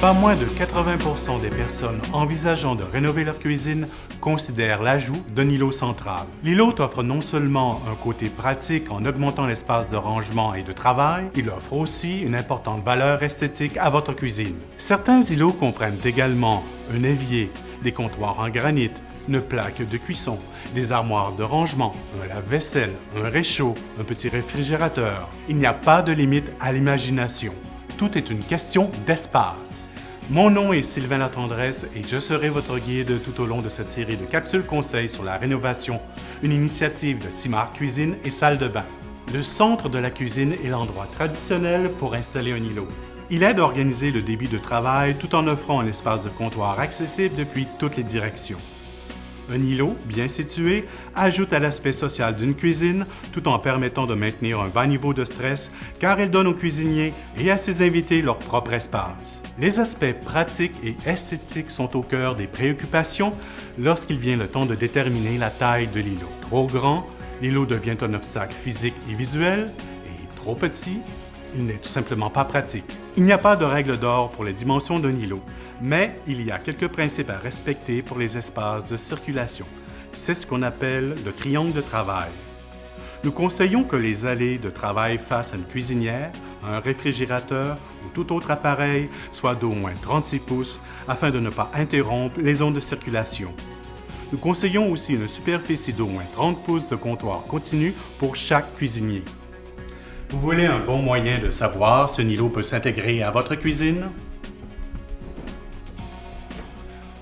Pas moins de 80% des personnes envisageant de rénover leur cuisine considèrent l'ajout d'un îlot central. L'îlot offre non seulement un côté pratique en augmentant l'espace de rangement et de travail, il offre aussi une importante valeur esthétique à votre cuisine. Certains îlots comprennent également un évier, des comptoirs en granit, une plaque de cuisson, des armoires de rangement, un lave-vaisselle, un réchaud, un petit réfrigérateur. Il n'y a pas de limite à l'imagination. Tout est une question d'espace. Mon nom est Sylvain Latendresse et je serai votre guide tout au long de cette série de capsules conseils sur la rénovation, une initiative de Simard Cuisine et Salle de bain. Le centre de la cuisine est l'endroit traditionnel pour installer un îlot. Il aide à organiser le débit de travail tout en offrant un espace de comptoir accessible depuis toutes les directions. Un îlot, bien situé, ajoute à l'aspect social d'une cuisine tout en permettant de maintenir un bas niveau de stress car il donne aux cuisiniers et à ses invités leur propre espace. Les aspects pratiques et esthétiques sont au cœur des préoccupations lorsqu'il vient le temps de déterminer la taille de l'îlot. Trop grand, l'îlot devient un obstacle physique et visuel, et trop petit, il n'est tout simplement pas pratique. Il n'y a pas de règle d'or pour les dimensions d'un îlot, mais il y a quelques principes à respecter pour les espaces de circulation. C'est ce qu'on appelle le triangle de travail. Nous conseillons que les allées de travail face à une cuisinière, un réfrigérateur ou tout autre appareil soient d'au moins 36 pouces afin de ne pas interrompre les zones de circulation. Nous conseillons aussi une superficie d'au moins 30 pouces de comptoir continu pour chaque cuisinier. Vous voulez un bon moyen de savoir si un îlot peut s'intégrer à votre cuisine?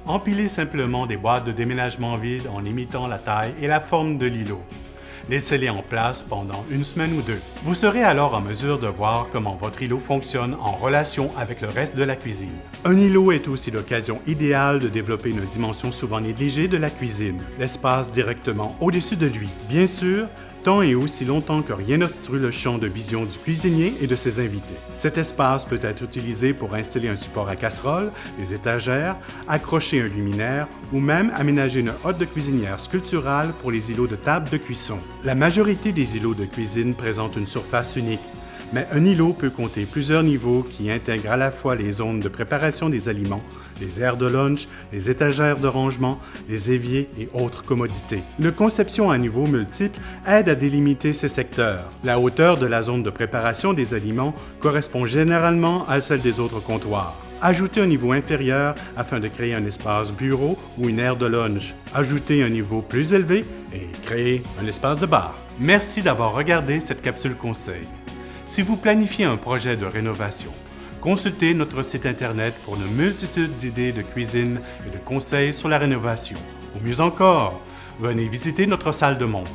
Empilez simplement des boîtes de déménagement vides en limitant la taille et la forme de l'îlot. Laissez-les en place pendant une semaine ou deux. Vous serez alors en mesure de voir comment votre îlot fonctionne en relation avec le reste de la cuisine. Un îlot est aussi l'occasion idéale de développer une dimension souvent négligée de la cuisine, l'espace directement au-dessus de lui. Bien sûr, tant et aussi longtemps que rien n'obstrue le champ de vision du cuisinier et de ses invités. Cet espace peut être utilisé pour installer un support à casserole, des étagères, accrocher un luminaire ou même aménager une hotte de cuisinière sculpturale pour les îlots de table de cuisson. La majorité des îlots de cuisine présentent une surface unique, mais un îlot peut compter plusieurs niveaux qui intègrent à la fois les zones de préparation des aliments, les aires de lunch, les étagères de rangement, les éviers et autres commodités. Une conception à niveaux multiples aide à délimiter ces secteurs. La hauteur de la zone de préparation des aliments correspond généralement à celle des autres comptoirs. Ajoutez un niveau inférieur afin de créer un espace bureau ou une aire de lunch. Ajoutez un niveau plus élevé et créez un espace de bar. Merci d'avoir regardé cette capsule conseil. Si vous planifiez un projet de rénovation, consultez notre site Internet pour une multitude d'idées de cuisine et de conseils sur la rénovation. Ou mieux encore, venez visiter notre salle de montre.